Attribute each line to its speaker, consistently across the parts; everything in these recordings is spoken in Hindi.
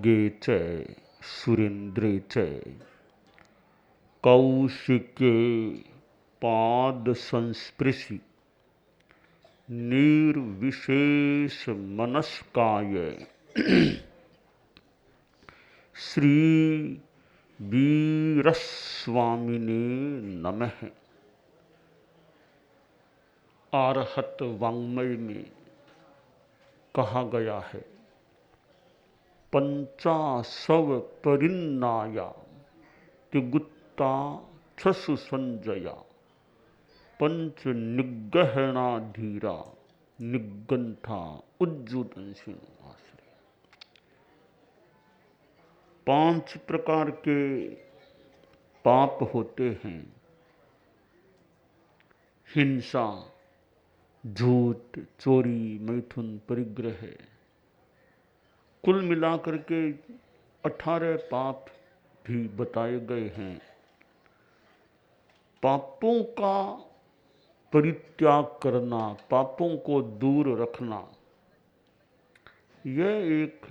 Speaker 1: खड्गे च सुरेन्द्रे च कौशिके पाद संस्पृशि निर्विशेष मनस्काय श्री वीरस्वामिने नमः। आरहत वाङ्मय में कहा गया है, पंचाशव परिन्नाया तिगुत्ता छसु संजया पंच निगहना धीरा निगंथा उज्जुदंशिन आश्रय। 5 प्रकार के पाप होते हैं। हिंसा, झूठ, चोरी, मैथुन, परिग्रह, कुल मिलाकर के 18 पाप भी बताए गए हैं। पापों का परित्याग करना, पापों को दूर रखना, यह एक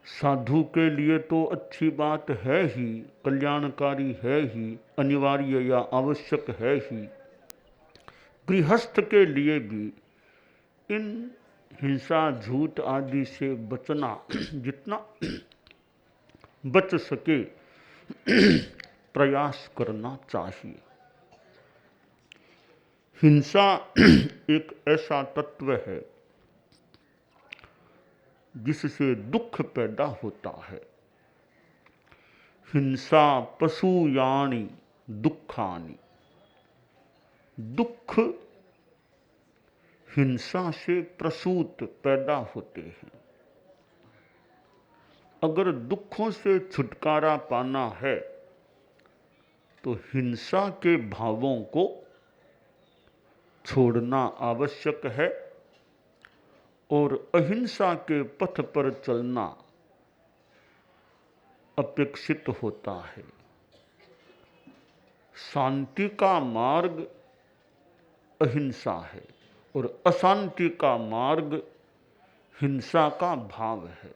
Speaker 1: साधु के लिए तो अच्छी बात है ही, कल्याणकारी है ही, अनिवार्य या आवश्यक है ही। गृहस्थ के लिए भी इन हिंसा, झूठ आदि से बचना, जितना बच सके प्रयास करना चाहिए। हिंसा एक ऐसा तत्व है जिससे दुख पैदा होता है। हिंसा पशुयानि दुखानि, दुख हिंसा से प्रसूत पैदा होते हैं। अगर दुखों से छुटकारा पाना है तो हिंसा के भावों को छोड़ना आवश्यक है और अहिंसा के पथ पर चलना अपेक्षित होता है। शांति का मार्ग अहिंसा है और अशांति का मार्ग हिंसा का भाव है।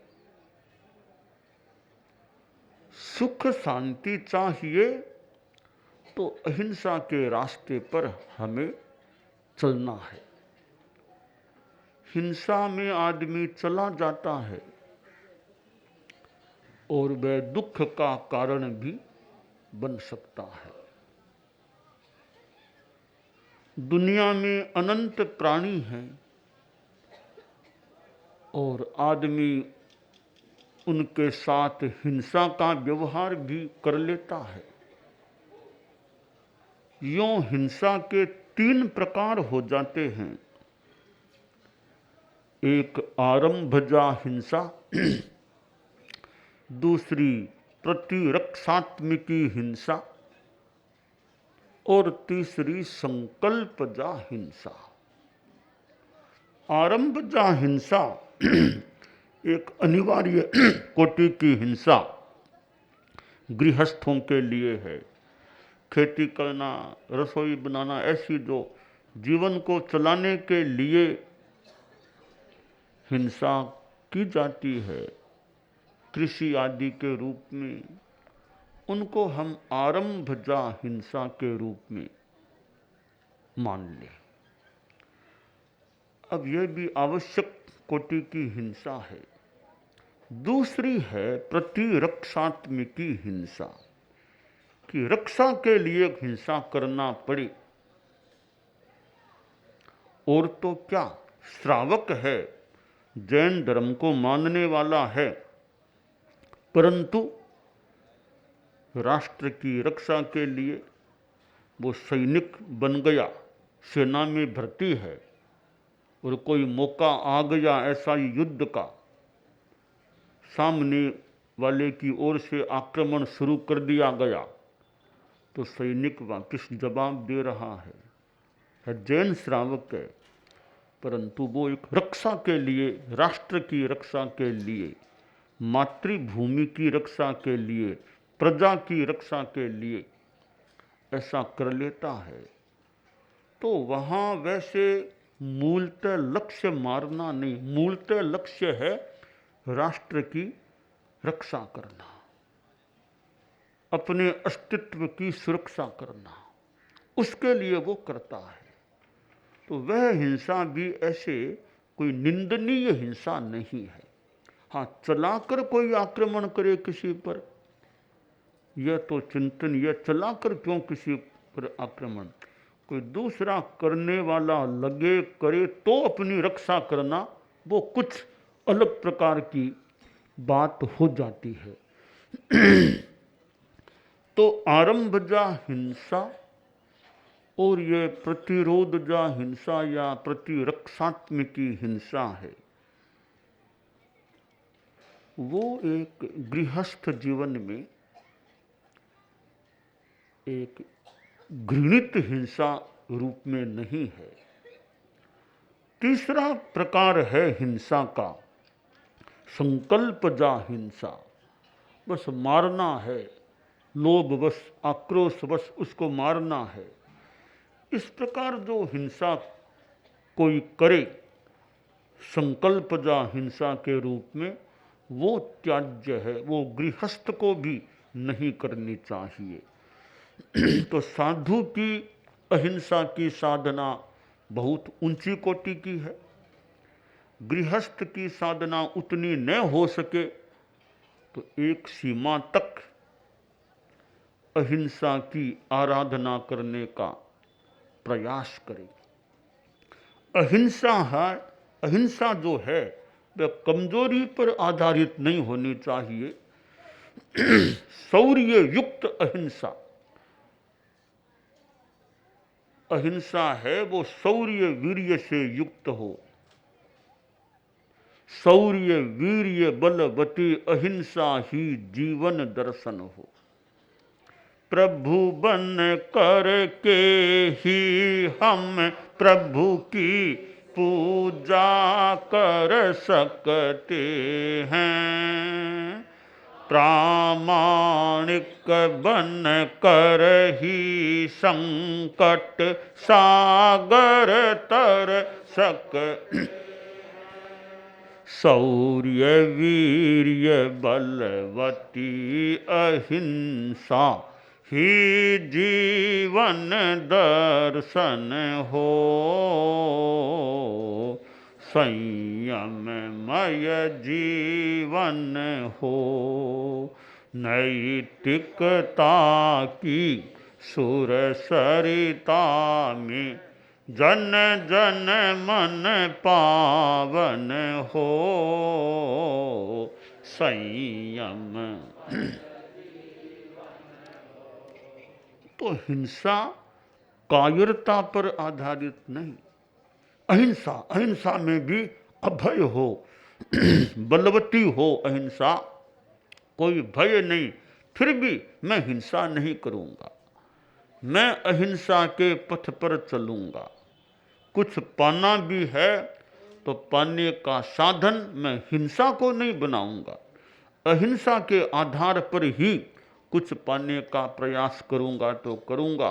Speaker 1: सुख शांति चाहिए तो अहिंसा के रास्ते पर हमें चलना है। हिंसा में आदमी चला जाता है और वह दुख का कारण भी बन सकता है। दुनिया में अनंत प्राणी हैं और आदमी उनके साथ हिंसा का व्यवहार भी कर लेता है। यों हिंसा के 3 प्रकार हो जाते हैं। एक आरंभजा हिंसा, दूसरी प्रतिरक्षात्मिकी हिंसा और तीसरी संकल्पजा हिंसा। आरंभजा हिंसा एक अनिवार्य कोटि की हिंसा गृहस्थों के लिए है। खेती करना, रसोई बनाना, ऐसी जो जीवन को चलाने के लिए हिंसा की जाती है कृषि आदि के रूप में, उनको हम आरंभजा हिंसा के रूप में मान लें। अब यह भी आवश्यक कोटि की हिंसा है। दूसरी है प्रतिरक्षात्मिकी हिंसा, कि रक्षा के लिए हिंसा करना पड़े। और तो क्या, श्रावक है, जैन धर्म को मानने वाला है, परंतु राष्ट्र की रक्षा के लिए वो सैनिक बन गया, सेना में भर्ती है और कोई मौका आ गया ऐसा युद्ध का, सामने वाले की ओर से आक्रमण शुरू कर दिया गया, तो सैनिक वापस जवाब दे रहा है जैन श्रावक है, परंतु वो एक रक्षा के लिए, राष्ट्र की रक्षा के लिए, मातृभूमि की रक्षा के लिए, प्रजा की रक्षा के लिए ऐसा कर लेता है। तो वहाँ वैसे मूलतः लक्ष्य मारना नहीं, मूलतः लक्ष्य है राष्ट्र की रक्षा करना, अपने अस्तित्व की सुरक्षा करना, उसके लिए वो करता है। तो वह हिंसा भी ऐसे कोई निंदनीय हिंसा नहीं है। हाँ, चलाकर कोई आक्रमण करे किसी पर, यह तो चिंतन, यह चलाकर क्यों किसी पर आक्रमण, कोई दूसरा करने वाला लगे करे तो अपनी रक्षा करना, वो कुछ अलग प्रकार की बात हो जाती है। तो आरंभजा हिंसा और ये प्रतिरोधजा हिंसा या प्रतिरक्षात्मकी हिंसा है, वो एक गृहस्थ जीवन में एक घृणित हिंसा रूप में नहीं है। तीसरा प्रकार है हिंसा का संकल्पजा हिंसा, बस मारना है, लोभवश आक्रोशवश उसको मारना है। इस प्रकार जो हिंसा कोई करे संकल्पजा हिंसा के रूप में, वो त्याज्य है, वो गृहस्थ को भी नहीं करनी चाहिए। तो साधु की अहिंसा की साधना बहुत ऊंची कोटि की है, गृहस्थ की साधना उतनी न हो सके तो एक सीमा तक अहिंसा की आराधना करने का प्रयास करें। अहिंसा जो है वह कमजोरी पर आधारित नहीं होनी चाहिए। शौर्य युक्त अहिंसा है वो शौर्य वीर्य से युक्त हो। शौर्य वीर्य बलवती अहिंसा ही जीवन दर्शन हो। प्रभु बन कर के ही हम प्रभु की पूजा कर सकते हैं, प्रामाणिक बन कर ही संकट सागर तर सक। शौर्य वीर्य बलवती अहिंसा ही जीवन दर्शन हो। संयममय जीवन हो। नैतिकता की सुर सरिता में जन जन मन पावन हो। संयम। तो हिंसा कायरता पर आधारित नहीं, अहिंसा में भी अभय हो, बलवती हो अहिंसा, कोई भय नहीं, फिर भी मैं हिंसा नहीं करूंगा, मैं अहिंसा के पथ पर चलूंगा। कुछ पाना भी है तो पाने का साधन मैं हिंसा को नहीं बनाऊंगा, अहिंसा के आधार पर ही कुछ पाने का प्रयास करूंगा तो करूंगा,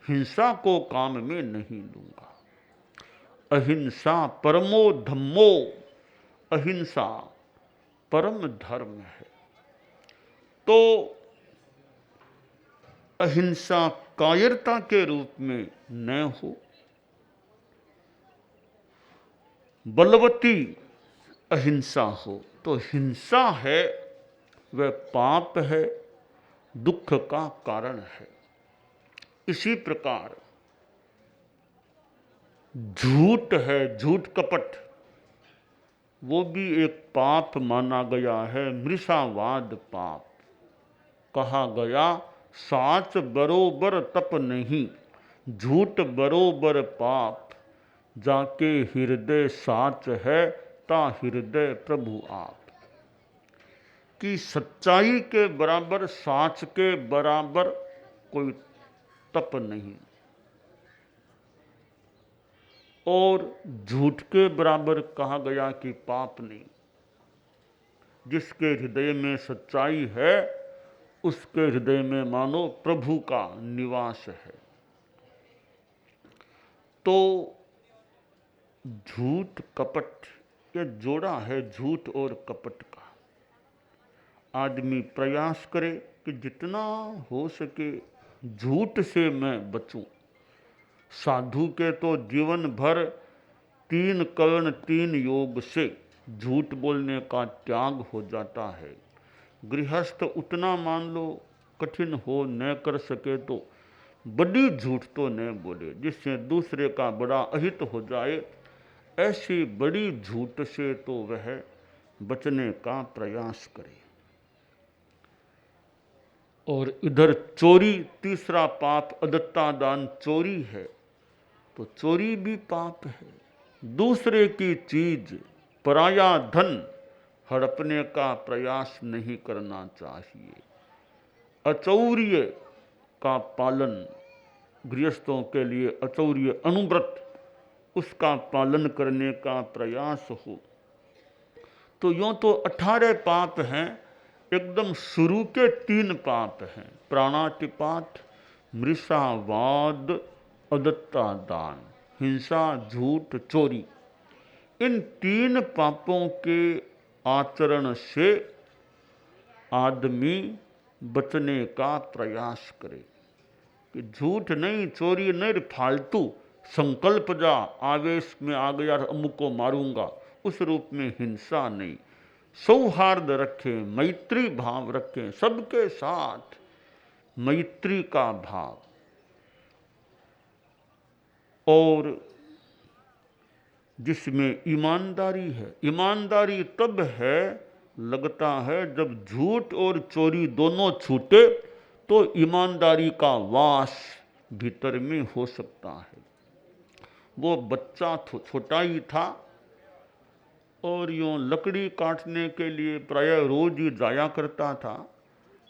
Speaker 1: हिंसा को काम में नहीं लूंगा। अहिंसा परमो धम्मो, अहिंसा परम धर्म है। तो अहिंसा कायरता के रूप में न हो, बलवती अहिंसा हो। तो हिंसा है वह पाप है, दुख का कारण है। इसी प्रकार झूठ है, झूठ कपट, वो भी एक पाप माना गया है, मृषावाद पाप। कहा गया साच बरोबर तप नहीं, झूठ बरोबर पाप, जाके हृदय साच है ता हृदय प्रभु आप। कि सच्चाई के बराबर, साच के बराबर कोई तप नहीं, और झूठ के बराबर कहा गया कि पाप नहीं। जिसके हृदय में सच्चाई है उसके हृदय में मानो प्रभु का निवास है। तो झूठ कपट ये जोड़ा है झूठ और कपट का। आदमी प्रयास करे कि जितना हो सके झूठ से मैं बचूं। साधु के तो जीवन भर 3 कर्ण 3 योग से झूठ बोलने का त्याग हो जाता है। गृहस्थ उतना मान लो कठिन हो न कर सके तो बड़ी झूठ तो न बोले जिससे दूसरे का बड़ा अहित हो जाए। ऐसी बड़ी झूठ से तो वह बचने का प्रयास करे। और इधर चोरी, तीसरा पाप अदत्ता दान चोरी है, तो चोरी भी पाप है। दूसरे की चीज, पराया धन हड़पने का प्रयास नहीं करना चाहिए। अचौर्य का पालन, गृहस्थों के लिए अचौर्य अनुव्रत, उसका पालन करने का प्रयास हो। तो यूँ तो 18 पाप हैं, एकदम शुरू के 3 पाप हैं, प्राणातिपात, मृषावाद, अदत्ता दान, हिंसा, झूठ, चोरी। इन 3 पापों के आचरण से आदमी बचने का प्रयास करे कि झूठ नहीं, चोरी नहीं, फालतू संकल्प जा आवेश में आ गया अमुक को मारूंगा, उस रूप में हिंसा नहीं। सौहार्द रखें, मैत्री भाव रखें, सबके साथ मैत्री का भाव। और जिसमें ईमानदारी है, ईमानदारी तब है लगता है जब झूठ और चोरी दोनों छूटे तो ईमानदारी का वास भीतर में हो सकता है। वो बच्चा छोटा ही था और यूँ लकड़ी काटने के लिए प्रायः रोज ही जाया करता था।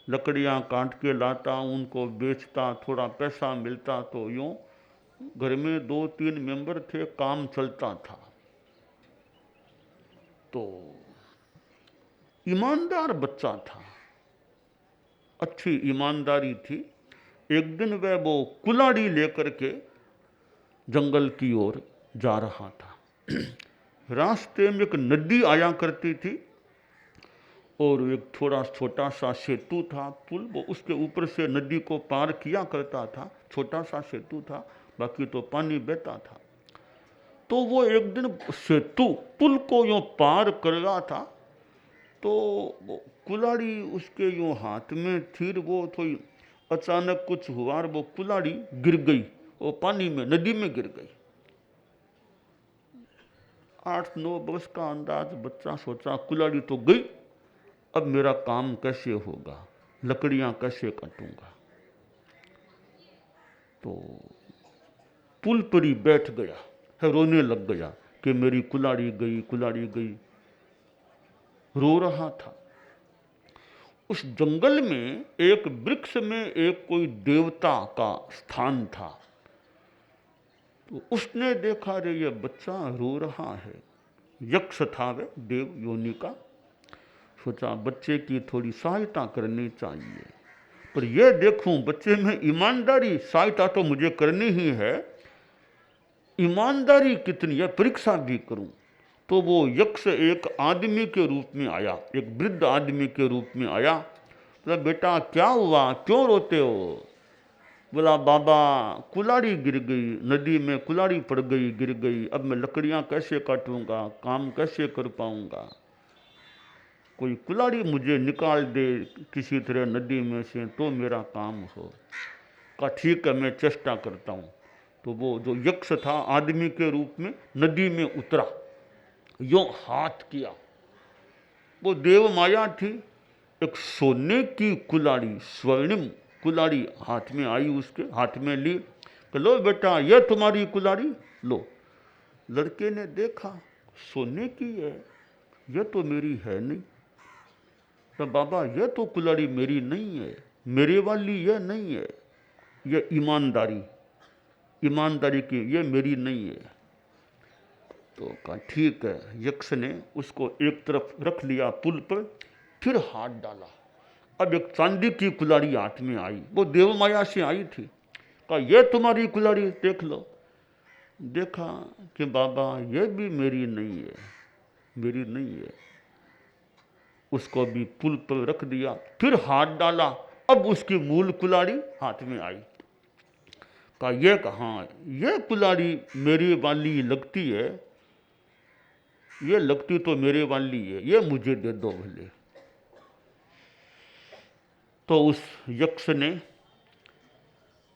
Speaker 1: लकड़ियाँ काट के लाता, उनको बेचता, थोड़ा पैसा मिलता तो यूँ घर में 2-3 मेंबर थे, काम चलता था। तो ईमानदार बच्चा था, अच्छी ईमानदारी थी। एक दिन वह वो कुल्हाड़ी लेकर के जंगल की ओर जा रहा था। रास्ते में एक नदी आया करती थी और एक थोड़ा छोटा सा सेतु था, पुल, वो उसके ऊपर से नदी को पार किया करता था। छोटा सा सेतु था, बाकी तो पानी बहता था। तो वो एक दिन सेतु पुल को यूँ पार कर रहा था तो वो कुल्हाड़ी उसके यूँ हाथ में थी, वो थोड़ी अचानक कुछ हुआ और वो कुल्हाड़ी गिर गई, वो पानी में, नदी में गिर गई। 8-9 वर्ष का अंदाज बच्चा सोचा कुल्हाड़ी तो गई, अब मेरा काम कैसे होगा, लकड़ियां कैसे काटूंगा। तो पुल पर ही बैठ गया है, रोने लग गया कि मेरी कुल्हाड़ी गई, कुल्हाड़ी गई, रो रहा था। उस जंगल में एक वृक्ष में एक कोई देवता का स्थान था। तो उसने देखा रे ये बच्चा रो रहा है, यक्ष था वह, देव योनि का। सोचा बच्चे की थोड़ी सहायता करनी चाहिए, पर यह देखूं बच्चे में ईमानदारी, सहायता तो मुझे करनी ही है, ईमानदारी कितनी है परीक्षा भी करूं। तो वो यक्ष एक आदमी के रूप में आया, एक वृद्ध आदमी के रूप में आया। बोला बेटा क्या हुआ, क्यों रोते हो? बोला बाबा कुल्हाड़ी गिर गई, नदी में कुल्हाड़ी पड़ गई, गिर गई, अब मैं लकड़ियां कैसे काटूंगा, काम कैसे कर पाऊंगा, कोई कुल्हाड़ी मुझे निकाल दे किसी तरह नदी में से तो मेरा काम हो। कहा ठीक है मैं चेष्टा करता हूँ। तो वो जो यक्ष था आदमी के रूप में नदी में उतरा, यूँ हाथ किया, वो देव माया थी, एक सोने की कुल्हाड़ी, स्वर्णिम कुल्हाड़ी हाथ में आई, उसके हाथ में ली, तो लो बेटा ये तुम्हारी कुल्हाड़ी लो। लड़के ने देखा सोने की है, यह तो मेरी है नहीं। तो बाबा यह तो कुल्हाड़ी मेरी नहीं है, मेरे वाली यह नहीं है, यह ईमानदारी, ईमानदारी की, यह मेरी नहीं है। तो कहा ठीक है। यक्ष ने उसको एक तरफ रख लिया पुल पर, फिर हाथ डाला, अब एक चांदी की कुल्हाड़ी हाथ में आई, वो देव माया से आई थी। कहा यह तुम्हारी कुल्हाड़ी देख लो। देखा कि बाबा यह भी मेरी नहीं है, मेरी नहीं है। उसको भी पुल पर रख दिया, फिर हाथ डाला, अब उसकी मूल कुल्हाड़ी हाथ में आई। कहा ये कहाँ, ये कुल्हाड़ी मेरी वाली लगती है, ये लगती तो मेरे वाली है, ये मुझे दे दो भले। तो उस यक्ष ने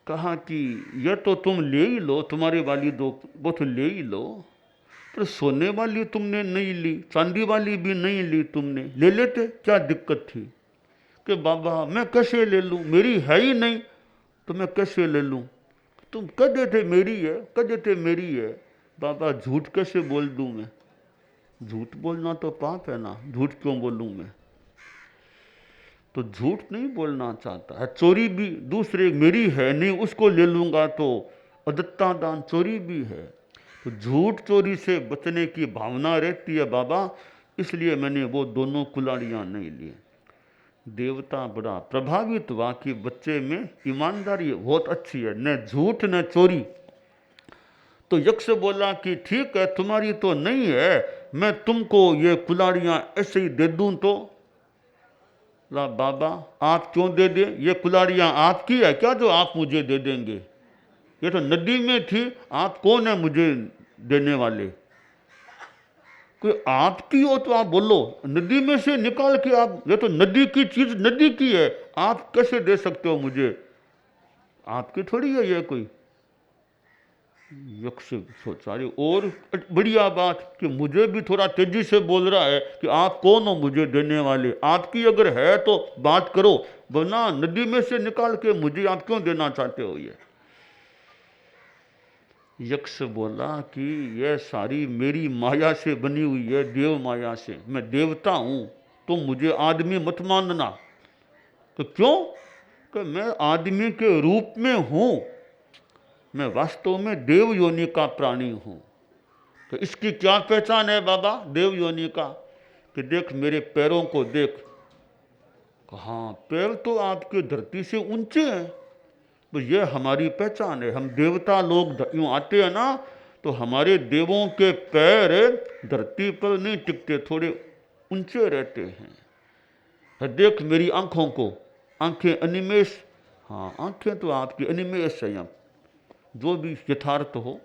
Speaker 1: कहा कि ये तो तुम ले ही लो, तुम्हारी वाली दो वो तो ले ही लो, पर सोने वाली तुमने नहीं ली, चांदी वाली भी नहीं ली, तुमने ले लेते, क्या दिक्कत थी? कि बाबा मैं कैसे ले लूँ, मेरी है ही नहीं तो मैं कैसे ले लूँ? तुम कह देते मेरी है, कह देते मेरी है। बाबा झूठ कैसे बोल दूँ मैं? झूठ बोलना तो पाप है ना, झूठ क्यों बोलूँ मैं? तो झूठ नहीं बोलना चाहता है। चोरी भी दूसरे मेरी है नहीं, उसको ले लूँगा तो अदत्ता दान चोरी भी है। तो झूठ चोरी से बचने की भावना रहती है बाबा, इसलिए मैंने वो दोनों कुल्हाड़ियाँ नहीं ली। देवता बड़ा प्रभावित हुआ कि बच्चे में ईमानदारी बहुत अच्छी है, न झूठ न चोरी। तो यक्ष बोला कि ठीक है, तुम्हारी तो नहीं है, मैं तुमको ये कुल्हाड़ियाँ ऐसे ही दे दूँ तो? ला बाबा आप क्यों दे दें, ये कुल्हाड़ियाँ आपकी है क्या जो आप मुझे दे देंगे? ये तो नदी में थी, आप कौन है मुझे देने वाले? कोई आपकी हो तो आप बोलो, नदी में से निकाल के आप, ये तो नदी की चीज नदी की है, आप कैसे दे सकते हो मुझे? आपकी थोड़ी है ये कोई। यक्ष सोचा रही और बढ़िया बात कि मुझे भी थोड़ा तेजी से बोल रहा है कि आप कौन हो मुझे देने वाले, आपकी अगर है तो बात करो, वरना नदी में से निकाल के मुझे आप क्यों देना चाहते हो? ये यक्ष बोला कि यह सारी मेरी माया से बनी हुई है, देव माया से, मैं देवता हूँ, तो मुझे आदमी मत मानना। तो क्यों? कि मैं आदमी के रूप में हूँ, मैं वास्तव में देव योनि का प्राणी हूँ। तो इसकी क्या पहचान है बाबा देव योनि का? कि देख मेरे पैरों को देख। हाँ पैर तो आपके धरती से ऊंचे हैं, तो ये हमारी पहचान है। हम देवता लोग यूँ आते हैं ना, तो हमारे देवों के पैर धरती पर नहीं टिकते, थोड़े ऊंचे रहते हैं। देख मेरी आंखों को, आंखें अनिमेष, हाँ आंखें तो आपकी अनिमेष है, जो भी यथार्थ हो।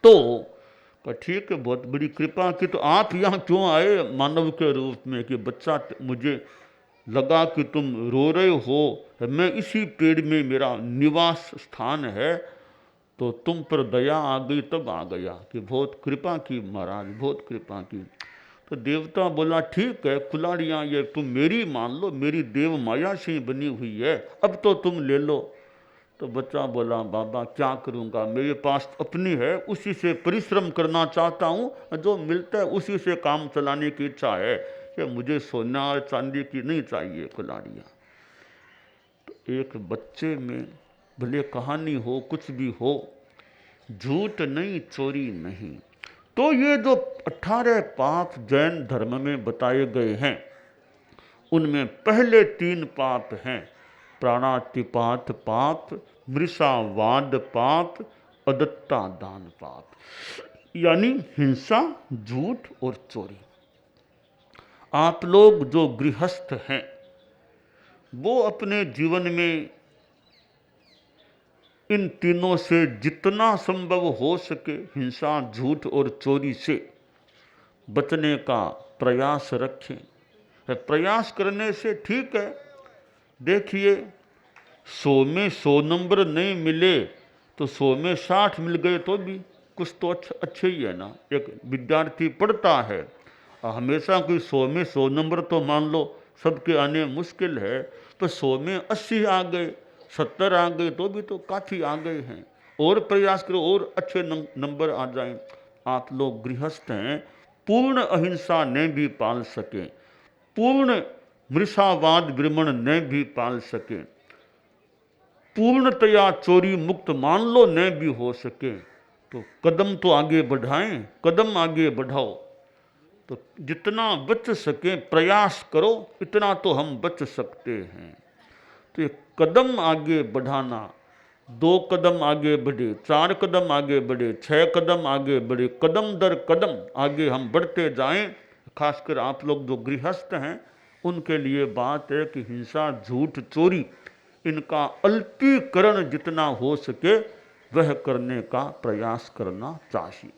Speaker 1: तो ठीक है, बहुत बड़ी कृपा की, तो आप यहाँ क्यों आए मानव के रूप में? कि बच्चा मुझे लगा कि तुम रो रहे हो, मैं इसी पेड़ में मेरा निवास स्थान है, तो तुम पर दया आ गई तब आ गया। कि बहुत कृपा की महाराज, बहुत कृपा की। तो देवता बोला ठीक है, कुल्हाड़ियाँ ये तुम मेरी मान लो, मेरी देव माया से ही बनी हुई है, अब तो तुम ले लो। तो बच्चा बोला बाबा क्या करूँगा, मेरे पास अपनी है, उसी से परिश्रम करना चाहता हूँ, जो मिलता है उसी से काम चलाने की इच्छा है, कि मुझे सोना और चांदी की नहीं चाहिए कुल्हाड़ियाँ। तो एक बच्चे में भले कहानी हो कुछ भी हो, झूठ नहीं चोरी नहीं। तो ये जो 18 पाप जैन धर्म में बताए गए हैं, उनमें पहले 3 पाप हैं, प्राणातिपात पाप, मृषावाद पाप, अदत्ता दान पाप, यानी हिंसा, झूठ और चोरी। आप लोग जो गृहस्थ हैं वो अपने जीवन में इन तीनों से जितना संभव हो सके हिंसा, झूठ और चोरी से बचने का प्रयास रखें। प्रयास करने से ठीक है, देखिए 100 में 100 नंबर नहीं मिले तो 100 में 60 मिल गए तो भी कुछ तो अच्छे ही है ना। एक विद्यार्थी पढ़ता है, हमेशा कोई 100 में 100 नंबर तो मान लो सबके आने मुश्किल है, तो 100 में 80 आ गए, 70 आ गए तो भी तो काफ़ी आ गए हैं। और प्रयास करो और अच्छे नंबर आ जाएं। आप लोग गृहस्थ हैं, पूर्ण अहिंसा न भी पाल सकें, पूर्ण मृषावाद विरमण न भी पाल सकें, पूर्णतया चोरी मुक्त मान लो न भी हो सके, तो कदम तो आगे बढ़ाएं, कदम आगे बढ़ाओ। तो जितना बच सके प्रयास करो, इतना तो हम बच सकते हैं। तो ये कदम आगे बढ़ाना, 2 कदम आगे बढ़े, 4 कदम आगे बढ़े, 6 कदम आगे बढ़े, कदम दर कदम आगे हम बढ़ते जाएं, खासकर आप लोग जो गृहस्थ हैं उनके लिए बात है कि हिंसा, झूठ, चोरी इनका अल्पीकरण जितना हो सके वह करने का प्रयास करना चाहिए।